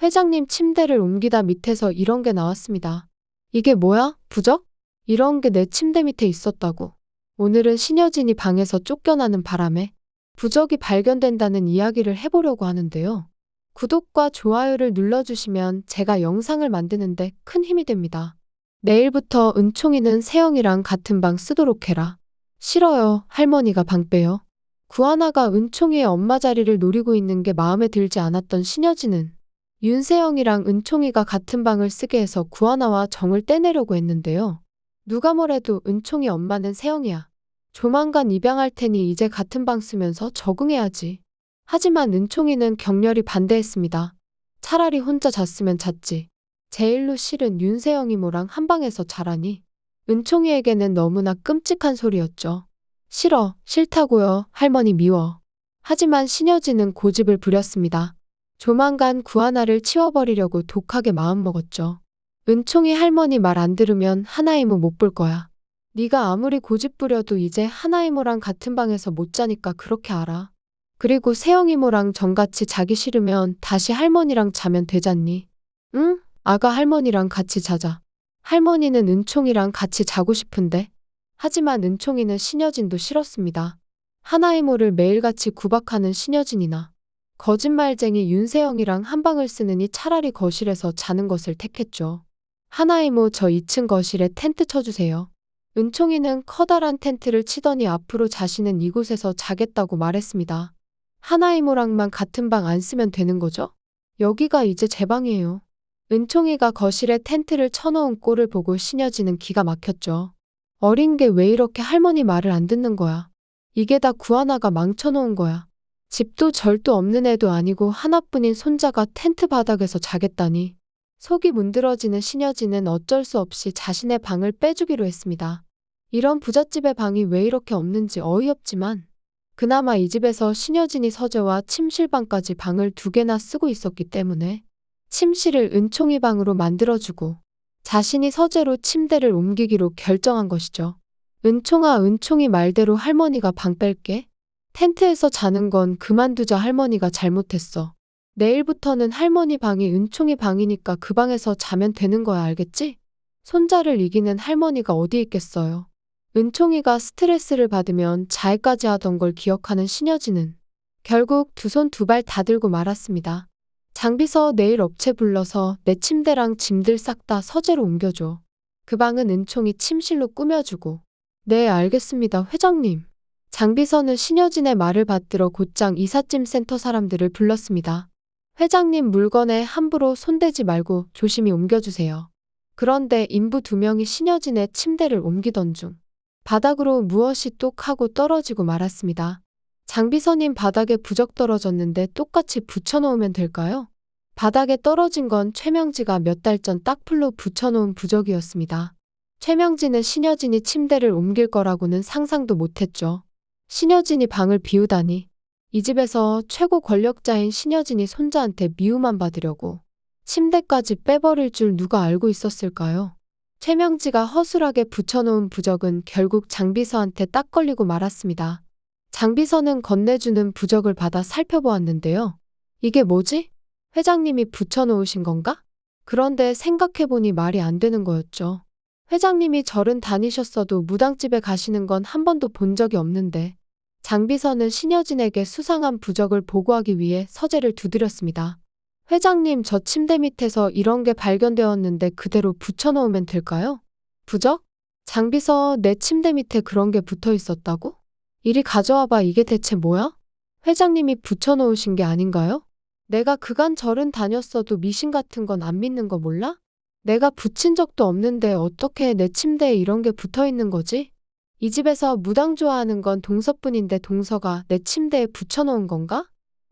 회장님 침대를 옮기다 밑에서 이런 게 나왔습니다. 이게 뭐야? 부적? 이런 게 내 침대 밑에 있었다고. 오늘은 신여진이 방에서 쫓겨나는 바람에 부적이 발견된다는 이야기를 해보려고 하는데요. 구독과 좋아요를 눌러주시면 제가 영상을 만드는데 큰 힘이 됩니다. 내일부터 은총이는 세영이랑 같은 방 쓰도록 해라. 싫어요. 할머니가 방 빼요. 구하나가 은총이의 엄마 자리를 노리고 있는 게 마음에 들지 않았던 신여진은 윤세영이랑 은총이가 같은 방을 쓰게 해서 구하나와 정을 떼내려고 했는데요. 누가 뭐래도 은총이 엄마는 세영이야. 조만간 입양할 테니 이제 같은 방 쓰면서 적응해야지. 하지만 은총이는 격렬히 반대했습니다. 차라리 혼자 잤으면 잤지. 제일로 싫은 윤세영 이모랑 한 방에서 자라니. 은총이에게는 너무나 끔찍한 소리였죠. 싫어, 싫다고요. 할머니 미워. 하지만 신여진은 고집을 부렸습니다. 조만간 구하나를 치워버리려고 독하게 마음먹었죠. 은총이 할머니 말 안 들으면 하나이모 못 볼 거야. 네가 아무리 고집 부려도 이제 하나이모랑 같은 방에서 못 자니까 그렇게 알아. 그리고 세영이모랑 정같이 자기 싫으면 다시 할머니랑 자면 되잖니. 응? 아가 할머니랑 같이 자자. 할머니는 은총이랑 같이 자고 싶은데. 하지만 은총이는 신여진도 싫었습니다. 하나이모를 매일같이 구박하는 신여진이나 거짓말쟁이 윤세영이랑 한 방을 쓰느니 차라리 거실에서 자는 것을 택했죠. 하나이모 저 2층 거실에 텐트 쳐주세요. 은총이는 커다란 텐트를 치더니 앞으로 자신은 이곳에서 자겠다고 말했습니다. 하나이모랑만 같은 방 안 쓰면 되는 거죠? 여기가 이제 제 방이에요. 은총이가 거실에 텐트를 쳐놓은 꼴을 보고 신여진은 기가 막혔죠. 어린 게 왜 이렇게 할머니 말을 안 듣는 거야. 이게 다 구하나가 망쳐놓은 거야. 집도 절도 없는 애도 아니고 하나뿐인 손자가 텐트 바닥에서 자겠다니. 속이 문드러지는 신여진은 어쩔 수 없이 자신의 방을 빼주기로 했습니다. 이런 부잣집의 방이 왜 이렇게 없는지 어이없지만 그나마 이 집에서 신여진이 서재와 침실방까지 방을 2개나 쓰고 있었기 때문에 침실을 은총이 방으로 만들어주고 자신이 서재로 침대를 옮기기로 결정한 것이죠. 은총아, 은총이 말대로 할머니가 방 뺄게. 텐트에서 자는 건 그만두자. 할머니가 잘못했어. 내일부터는 할머니 방이 은총이 방이니까 그 방에서 자면 되는 거야, 알겠지? 손자를 이기는 할머니가 어디 있겠어요. 은총이가 스트레스를 받으면 자해까지 하던 걸 기억하는 신여진은 결국 2손 2발 다 들고 말았습니다. 장비서 내일 업체 불러서 내 침대랑 짐들 싹 다 서재로 옮겨줘. 그 방은 은총이 침실로 꾸며주고. 네, 알겠습니다, 회장님. 장비서는 신여진의 말을 받들어 곧장 이삿짐 센터 사람들을 불렀습니다. 회장님 물건에 함부로 손대지 말고 조심히 옮겨주세요. 그런데 인부 2명이 신여진의 침대를 옮기던 중 바닥으로 무엇이 똑 하고 떨어지고 말았습니다. 장비서님, 바닥에 부적 떨어졌는데 똑같이 붙여놓으면 될까요? 바닥에 떨어진 건 최명지가 몇 달 전 딱풀로 붙여놓은 부적이었습니다. 최명지는 신여진이 침대를 옮길 거라고는 상상도 못했죠. 신여진이 방을 비우다니. 이 집에서 최고 권력자인 신여진이 손자한테 미움만 받으려고 침대까지 빼버릴 줄 누가 알고 있었을까요? 최명지가 허술하게 붙여놓은 부적은 결국 장비서한테 딱 걸리고 말았습니다. 장비서는 건네주는 부적을 받아 살펴보았는데요. 이게 뭐지? 회장님이 붙여놓으신 건가? 그런데 생각해보니 말이 안 되는 거였죠. 회장님이 절은 다니셨어도 무당집에 가시는 건 한 번도 본 적이 없는데 장비서는 신여진에게 수상한 부적을 보고하기 위해 서재를 두드렸습니다. 회장님, 저 침대 밑에서 이런 게 발견되었는데 그대로 붙여놓으면 될까요? 부적? 장비서, 내 침대 밑에 그런 게 붙어 있었다고? 이리 가져와봐. 이게 대체 뭐야? 회장님이 붙여놓으신 게 아닌가요? 내가 그간 절은 다녔어도 미신 같은 건 안 믿는 거 몰라? 내가 붙인 적도 없는데 어떻게 내 침대에 이런 게 붙어 있는 거지? 이 집에서 무당 좋아하는 건 동서뿐인데 동서가 내 침대에 붙여놓은 건가?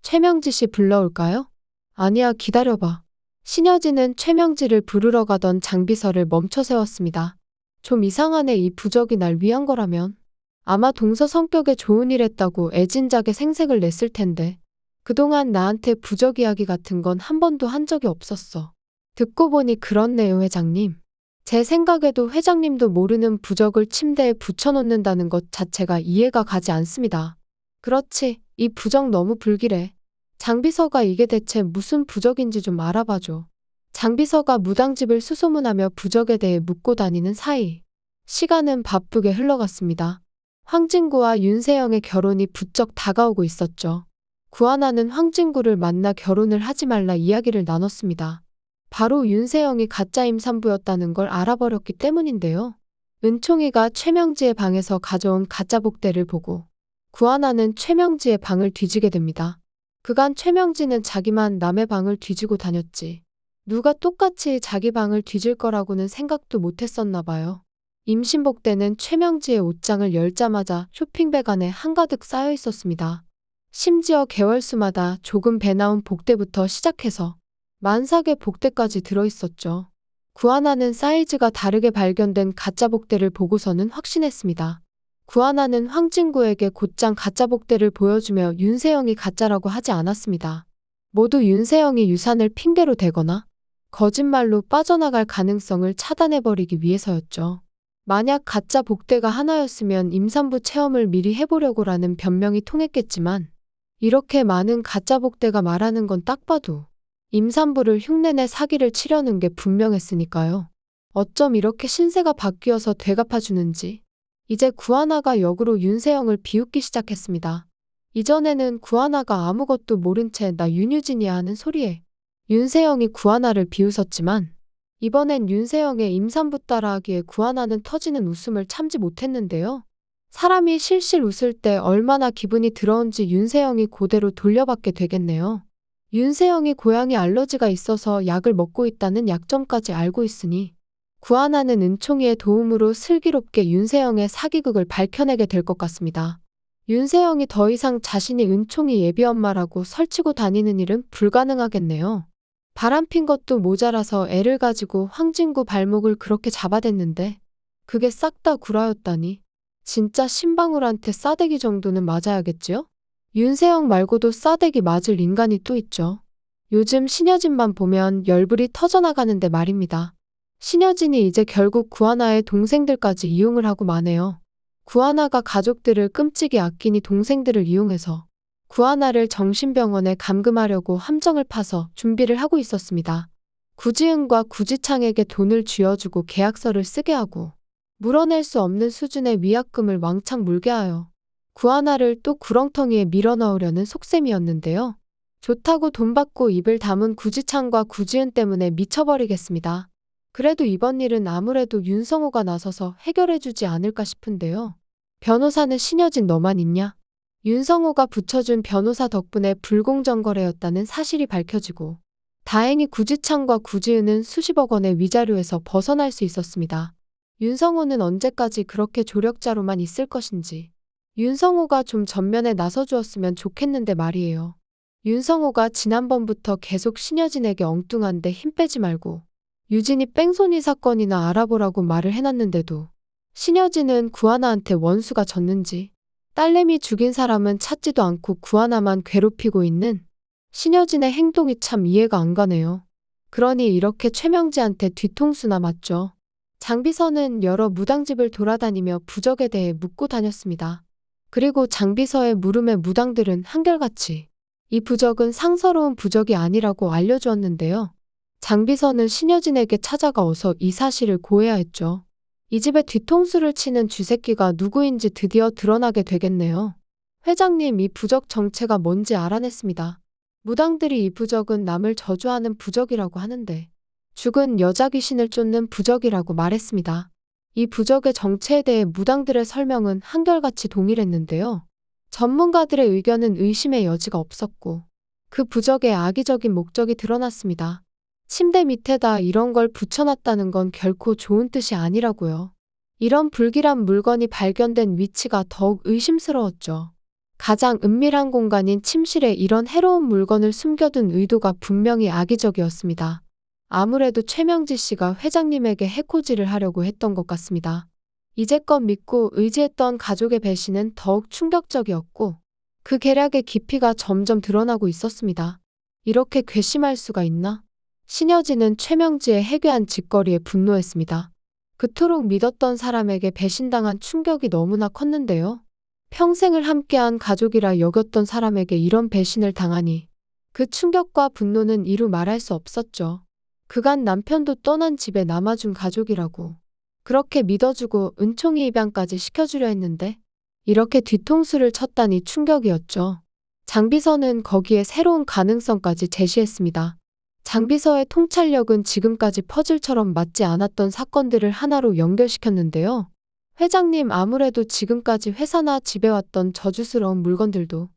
최명지 씨 불러올까요? 아니야, 기다려봐. 신여진은 최명지를 부르러 가던 장비서를 멈춰 세웠습니다. 좀 이상하네. 이 부적이 날 위한 거라면. 아마 동서 성격에 좋은 일 했다고 애진작에 생색을 냈을 텐데. 그동안 나한테 부적 이야기 같은 건 한 번도 한 적이 없었어. 듣고 보니 그렇네요, 회장님. 제 생각에도 회장님도 모르는 부적을 침대에 붙여놓는다는 것 자체가 이해가 가지 않습니다. 그렇지, 이 부적 너무 불길해. 장비서가 이게 대체 무슨 부적인지 좀 알아봐줘. 장비서가 무당집을 수소문하며 부적에 대해 묻고 다니는 사이 시간은 바쁘게 흘러갔습니다. 황진구와 윤세영의 결혼이 부쩍 다가오고 있었죠. 구하나는 황진구를 만나 결혼을 하지 말라 이야기를 나눴습니다. 바로 윤세영이 가짜 임산부였다는 걸 알아버렸기 때문인데요. 은총이가 최명지의 방에서 가져온 가짜 복대를 보고 구하나는 최명지의 방을 뒤지게 됩니다. 그간 최명지는 자기만 남의 방을 뒤지고 다녔지. 누가 똑같이 자기 방을 뒤질 거라고는 생각도 못했었나 봐요. 임신복대는 최명지의 옷장을 열자마자 쇼핑백 안에 한가득 쌓여 있었습니다. 심지어 개월수마다 조금 배 나온 복대부터 시작해서 만삭의 복대까지 들어있었죠. 구하나는 사이즈가 다르게 발견된 가짜 복대를 보고서는 확신했습니다. 구하나는 황진구에게 곧장 가짜 복대를 보여주며 윤세영이 가짜라고 하지 않았습니다. 모두 윤세영이 유산을 핑계로 대거나 거짓말로 빠져나갈 가능성을 차단해버리기 위해서였죠. 만약 가짜 복대가 하나였으면 임산부 체험을 미리 해보려고라는 변명이 통했겠지만 이렇게 많은 가짜 복대가 말하는 건 딱 봐도 임산부를 흉내내 사기를 치려는 게 분명했으니까요. 어쩜 이렇게 신세가 바뀌어서 되갚아주는지 이제 구하나가 역으로 윤세영을 비웃기 시작했습니다. 이전에는 구하나가 아무것도 모른 채 나 윤유진이야 하는 소리에 윤세영이 구하나를 비웃었지만 이번엔 윤세영의 임산부 따라하기에 구하나는 터지는 웃음을 참지 못했는데요. 사람이 실실 웃을 때 얼마나 기분이 더러운지 윤세영이 그대로 돌려받게 되겠네요. 윤세영이 고양이 알러지가 있어서 약을 먹고 있다는 약점까지 알고 있으니 구하나는 은총이의 도움으로 슬기롭게 윤세영의 사기극을 밝혀내게 될 것 같습니다. 윤세영이 더 이상 자신이 은총이 예비엄마라고 설치고 다니는 일은 불가능하겠네요. 바람핀 것도 모자라서 애를 가지고 황진구 발목을 그렇게 잡아댔는데 그게 싹 다 구라였다니. 진짜 신방울한테 싸대기 정도는 맞아야겠지요? 윤세영 말고도 싸대기 맞을 인간이 또 있죠. 요즘 신여진만 보면 열불이 터져나가는데 말입니다. 신여진이 이제 결국 구하나의 동생들까지 이용을 하고 마네요. 구하나가 가족들을 끔찍이 아끼니 동생들을 이용해서 구하나를 정신병원에 감금하려고 함정을 파서 준비를 하고 있었습니다. 구지은과 구지창에게 돈을 쥐어주고 계약서를 쓰게 하고 물어낼 수 없는 수준의 위약금을 왕창 물게 하여 구하나를 또 구렁텅이에 밀어넣으려는 속셈이었는데요. 좋다고 돈 받고 입을 다문 구지창과 구지은 때문에 미쳐버리겠습니다. 그래도 이번 일은 아무래도 윤성호가 나서서 해결해주지 않을까 싶은데요. 변호사는 신여진 너만 있냐? 윤성호가 붙여준 변호사 덕분에 불공정 거래였다는 사실이 밝혀지고 다행히 구지창과 구지은은 수십억 원의 위자료에서 벗어날 수 있었습니다. 윤성호는 언제까지 그렇게 조력자로만 있을 것인지 윤성호가 좀 전면에 나서주었으면 좋겠는데 말이에요. 윤성호가 지난번부터 계속 신여진에게 엉뚱한데 힘 빼지 말고 유진이 뺑소니 사건이나 알아보라고 말을 해놨는데도 신여진은 구하나한테 원수가 졌는지 딸내미 죽인 사람은 찾지도 않고 구하나만 괴롭히고 있는 신여진의 행동이 참 이해가 안 가네요. 그러니 이렇게 최명지한테 뒤통수나 맞죠. 장비서는 여러 무당집을 돌아다니며 부적에 대해 묻고 다녔습니다. 그리고 장비서의 물음에 무당들은 한결같이 이 부적은 상서로운 부적이 아니라고 알려주었는데요. 장비서는 신여진에게 찾아가 어서 이 사실을 고해야 했죠. 이 집에 뒤통수를 치는 쥐새끼가 누구인지 드디어 드러나게 되겠네요. 회장님, 이 부적 정체가 뭔지 알아냈습니다. 무당들이 이 부적은 남을 저주하는 부적이라고 하는데 죽은 여자 귀신을 쫓는 부적이라고 말했습니다. 이 부적의 정체에 대해 무당들의 설명은 한결같이 동일했는데요. 전문가들의 의견은 의심의 여지가 없었고 그 부적의 악의적인 목적이 드러났습니다. 침대 밑에다 이런 걸 붙여놨다는 건 결코 좋은 뜻이 아니라고요. 이런 불길한 물건이 발견된 위치가 더욱 의심스러웠죠. 가장 은밀한 공간인 침실에 이런 해로운 물건을 숨겨둔 의도가 분명히 악의적이었습니다. 아무래도 최명지 씨가 회장님에게 해코지를 하려고 했던 것 같습니다. 이제껏 믿고 의지했던 가족의 배신은 더욱 충격적이었고 그 계략의 깊이가 점점 드러나고 있었습니다. 이렇게 괘씸할 수가 있나? 신여진은 최명지의 해괴한 짓거리에 분노했습니다. 그토록 믿었던 사람에게 배신당한 충격이 너무나 컸는데요. 평생을 함께한 가족이라 여겼던 사람에게 이런 배신을 당하니 그 충격과 분노는 이루 말할 수 없었죠. 그간 남편도 떠난 집에 남아준 가족이라고 그렇게 믿어주고 은총이 입양까지 시켜주려 했는데 이렇게 뒤통수를 쳤다니 충격이었죠. 장비서는 거기에 새로운 가능성까지 제시했습니다. 장비서의 통찰력은 지금까지 퍼즐처럼 맞지 않았던 사건들을 하나로 연결시켰는데요. 회장님, 아무래도 지금까지 회사나 집에 왔던 저주스러운 물건들도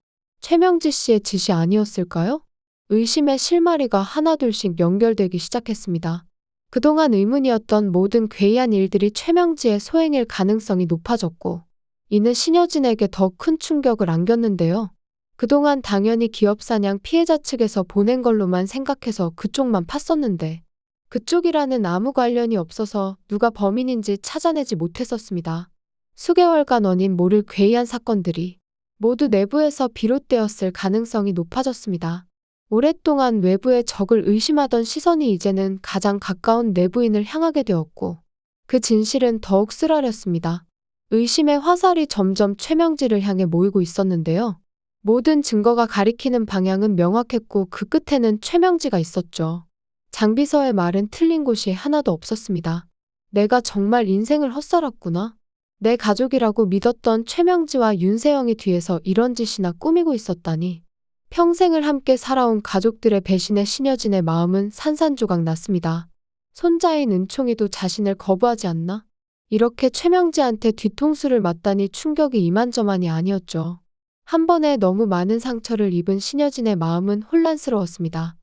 최명지 씨의 짓이 아니었을까요? 의심의 실마리가 하나둘씩 연결되기 시작했습니다. 그동안 의문이었던 모든 괴이한 일들이 최명지의 소행일 가능성이 높아졌고 이는 신여진에게 더 큰 충격을 안겼는데요. 그동안 당연히 기업사냥 피해자 측에서 보낸 걸로만 생각해서 그쪽만 팠었는데 그쪽이라는 아무 관련이 없어서 누가 범인인지 찾아내지 못했었습니다. 수개월간 원인 모를 괴이한 사건들이 모두 내부에서 비롯되었을 가능성이 높아졌습니다. 오랫동안 외부의 적을 의심하던 시선이 이제는 가장 가까운 내부인을 향하게 되었고 그 진실은 더욱 쓰라렸습니다. 의심의 화살이 점점 최명지를 향해 모이고 있었는데요. 모든 증거가 가리키는 방향은 명확했고 그 끝에는 최명지가 있었죠. 장비서의 말은 틀린 곳이 하나도 없었습니다. 내가 정말 인생을 헛살았구나. 내 가족이라고 믿었던 최명지와 윤세영이 뒤에서 이런 짓이나 꾸미고 있었다니. 평생을 함께 살아온 가족들의 배신에 신여진의 마음은 산산조각 났습니다. 손자인 은총이도 자신을 거부하지 않나? 이렇게 최명지한테 뒤통수를 맞다니 충격이 이만저만이 아니었죠. 한 번에 너무 많은 상처를 입은 신여진의 마음은 혼란스러웠습니다.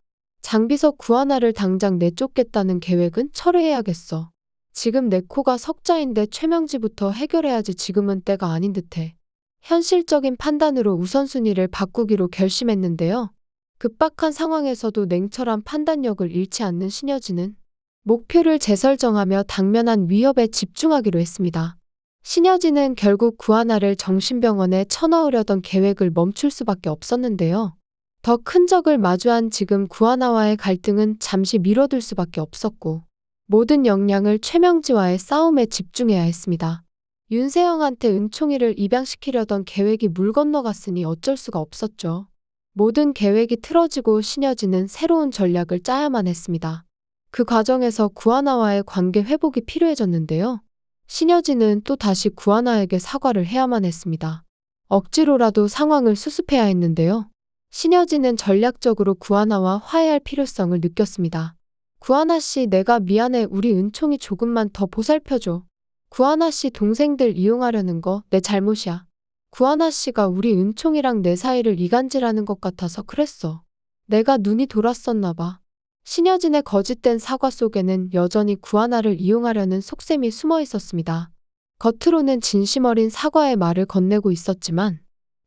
장비서 구하나를 당장 내쫓겠다는 계획은 철회해야겠어. 지금 내 코가 석자인데 최명지부터 해결해야지. 지금은 때가 아닌 듯해. 현실적인 판단으로 우선순위를 바꾸기로 결심했는데요. 급박한 상황에서도 냉철한 판단력을 잃지 않는 신여진은 목표를 재설정하며 당면한 위협에 집중하기로 했습니다. 신여진은 결국 구하나를 정신병원에 쳐넣으려던 계획을 멈출 수밖에 없었는데요. 더 큰 적을 마주한 지금 구하나와의 갈등은 잠시 미뤄둘 수밖에 없었고 모든 역량을 최명지와의 싸움에 집중해야 했습니다. 윤세영한테 은총이를 입양시키려던 계획이 물 건너갔으니 어쩔 수가 없었죠. 모든 계획이 틀어지고 신여진은 새로운 전략을 짜야만 했습니다. 그 과정에서 구하나와의 관계 회복이 필요해졌는데요. 신여진은 또 다시 구하나에게 사과를 해야만 했습니다. 억지로라도 상황을 수습해야 했는데요. 신여진은 전략적으로 구하나와 화해할 필요성을 느꼈습니다. 구하나 씨, 내가 미안해. 우리 은총이 조금만 더 보살펴줘. 구하나 씨 동생들 이용하려는 거 내 잘못이야. 구하나 씨가 우리 은총이랑 내 사이를 이간질하는 것 같아서 그랬어. 내가 눈이 돌았었나 봐. 신여진의 거짓된 사과 속에는 여전히 구하나를 이용하려는 속셈이 숨어 있었습니다. 겉으로는 진심 어린 사과의 말을 건네고 있었지만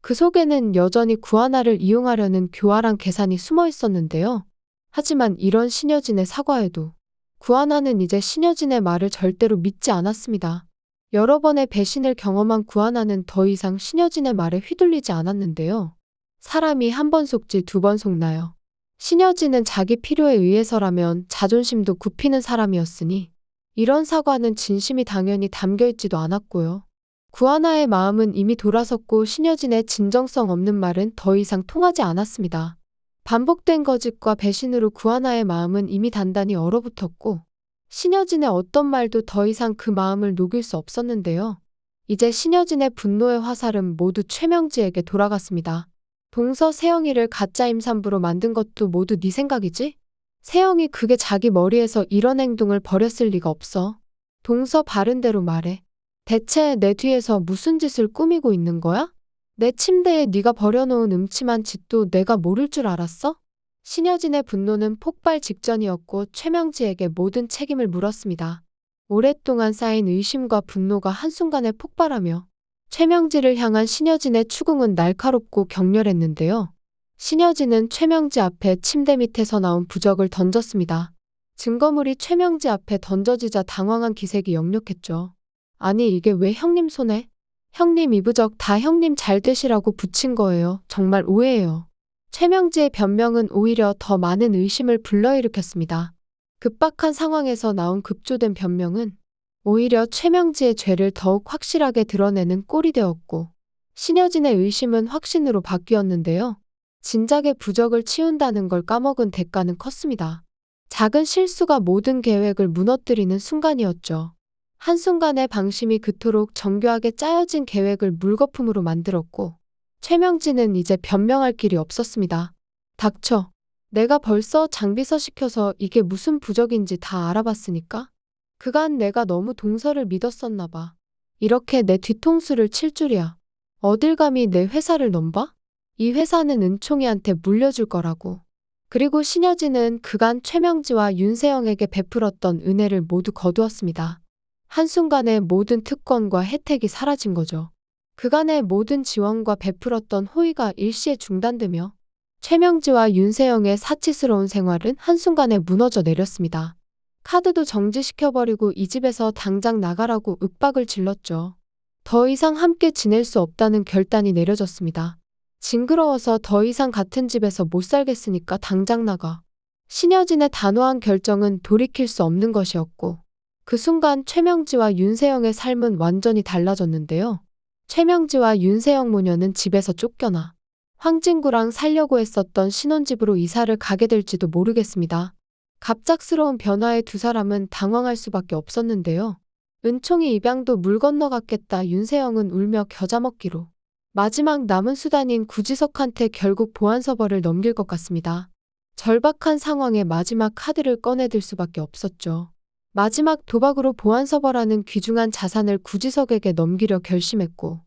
그 속에는 여전히 구하나를 이용하려는 교활한 계산이 숨어 있었는데요. 하지만 이런 신여진의 사과에도 구하나는 이제 신여진의 말을 절대로 믿지 않았습니다. 여러 번의 배신을 경험한 구하나는 더 이상 신여진의 말에 휘둘리지 않았는데요. 사람이 한 번 속지 두 번 속나요? 신여진은 자기 필요에 의해서라면 자존심도 굽히는 사람이었으니 이런 사과는 진심이 당연히 담겨있지도 않았고요. 구하나의 마음은 이미 돌아섰고 신여진의 진정성 없는 말은 더 이상 통하지 않았습니다. 반복된 거짓과 배신으로 구하나의 마음은 이미 단단히 얼어붙었고 신여진의 어떤 말도 더 이상 그 마음을 녹일 수 없었는데요. 이제 신여진의 분노의 화살은 모두 최명지에게 돌아갔습니다. 동서 세영이를 가짜 임산부로 만든 것도 모두 네 생각이지? 세영이 그게 자기 머리에서 이런 행동을 벌였을 리가 없어. 동서 바른 대로 말해. 대체 내 뒤에서 무슨 짓을 꾸미고 있는 거야? 내 침대에 네가 버려놓은 음침한 짓도 내가 모를 줄 알았어? 신여진의 분노는 폭발 직전이었고 최명지에게 모든 책임을 물었습니다. 오랫동안 쌓인 의심과 분노가 한순간에 폭발하며 최명지를 향한 신여진의 추궁은 날카롭고 격렬했는데요. 신여진은 최명지 앞에 침대 밑에서 나온 부적을 던졌습니다. 증거물이 최명지 앞에 던져지자 당황한 기색이 역력했죠. 아니, 이게 왜 형님 손에? 형님, 이 부적 다 형님 잘 되시라고 붙인 거예요. 정말 오해예요. 최명지의 변명은 오히려 더 많은 의심을 불러일으켰습니다. 급박한 상황에서 나온 급조된 변명은 오히려 최명지의 죄를 더욱 확실하게 드러내는 꼴이 되었고 신여진의 의심은 확신으로 바뀌었는데요. 진작에 부적을 치운다는 걸 까먹은 대가는 컸습니다. 작은 실수가 모든 계획을 무너뜨리는 순간이었죠. 한순간에 방심이 그토록 정교하게 짜여진 계획을 물거품으로 만들었고, 최명진은 이제 변명할 길이 없었습니다. 닥쳐. 내가 벌써 장비서 시켜서 이게 무슨 부적인지 다 알아봤으니까? 그간 내가 너무 동서를 믿었었나 봐. 이렇게 내 뒤통수를 칠 줄이야. 어딜 감히 내 회사를 넘봐? 이 회사는 은총이한테 물려줄 거라고. 그리고 신여진은 그간 최명지와 윤세영에게 베풀었던 은혜를 모두 거두었습니다. 한순간에 모든 특권과 혜택이 사라진 거죠. 그간의 모든 지원과 베풀었던 호의가 일시에 중단되며 최명지와 윤세영의 사치스러운 생활은 한순간에 무너져 내렸습니다. 카드도 정지시켜버리고 이 집에서 당장 나가라고 윽박을 질렀죠. 더 이상 함께 지낼 수 없다는 결단이 내려졌습니다. 징그러워서 더 이상 같은 집에서 못 살겠으니까 당장 나가. 신여진의 단호한 결정은 돌이킬 수 없는 것이었고, 그 순간 최명지와 윤세영의 삶은 완전히 달라졌는데요. 최명지와 윤세영 모녀는 집에서 쫓겨나 황진구랑 살려고 했었던 신혼집으로 이사를 가게 될지도 모르겠습니다. 갑작스러운 변화에 두 사람은 당황할 수밖에 없었는데요. 은총이 입양도 물 건너갔겠다 윤세영은 울며 겨자 먹기로. 마지막 남은 수단인 구지석한테 결국 보안서버를 넘길 것 같습니다. 절박한 상황에 마지막 카드를 꺼내들 수밖에 없었죠. 마지막 도박으로 보안서버라는 귀중한 자산을 구지석에게 넘기려 결심했고,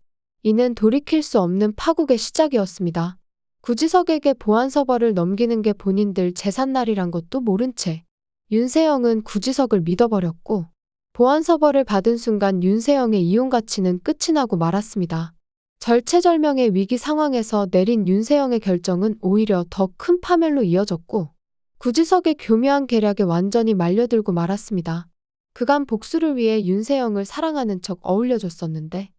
이는 돌이킬 수 없는 파국의 시작이었습니다. 구지석에게 보안서버를 넘기는 게 본인들 재산날이란 것도 모른 채 윤세영은 구지석을 믿어버렸고, 보안서버를 받은 순간 윤세영의 이혼 가치는 끝이 나고 말았습니다. 절체절명의 위기 상황에서 내린 윤세영의 결정은 오히려 더 큰 파멸로 이어졌고, 구지석의 교묘한 계략에 완전히 말려들고 말았습니다. 그간 복수를 위해 윤세영을 사랑하는 척 어울려줬었는데,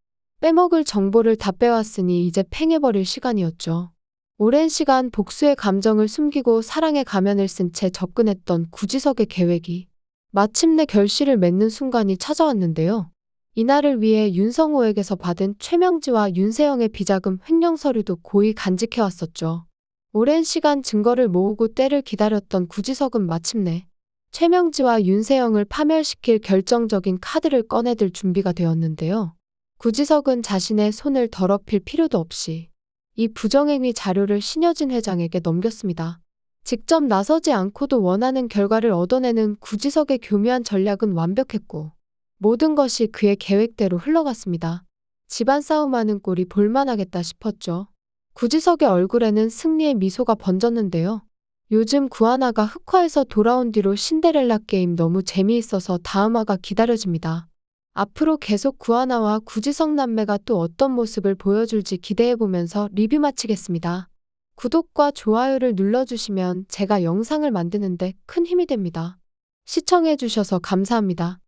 빼먹을 정보를 다 빼왔으니 이제 팽해버릴 시간이었죠. 오랜 시간 복수의 감정을 숨기고 사랑의 가면을 쓴 채 접근했던 구지석의 계획이 마침내 결실을 맺는 순간이 찾아왔는데요. 이날을 위해 윤성호에게서 받은 최명지와 윤세영의 비자금 횡령 서류도 고이 간직해왔었죠. 오랜 시간 증거를 모으고 때를 기다렸던 구지석은 마침내 최명지와 윤세영을 파멸시킬 결정적인 카드를 꺼내들 준비가 되었는데요. 구지석은 자신의 손을 더럽힐 필요도 없이 이 부정행위 자료를 신여진 회장에게 넘겼습니다. 직접 나서지 않고도 원하는 결과를 얻어내는 구지석의 교묘한 전략은 완벽했고, 모든 것이 그의 계획대로 흘러갔습니다. 집안 싸움하는 꼴이 볼만하겠다 싶었죠. 구지석의 얼굴에는 승리의 미소가 번졌는데요. 요즘 구하나가 흑화해서 돌아온 뒤로 신데렐라 게임 너무 재미있어서 다음 화가 기다려집니다. 앞으로 계속 구하나와 구지석 남매가 또 어떤 모습을 보여줄지 기대해보면서 리뷰 마치겠습니다. 구독과 좋아요를 눌러주시면 제가 영상을 만드는데 큰 힘이 됩니다. 시청해주셔서 감사합니다.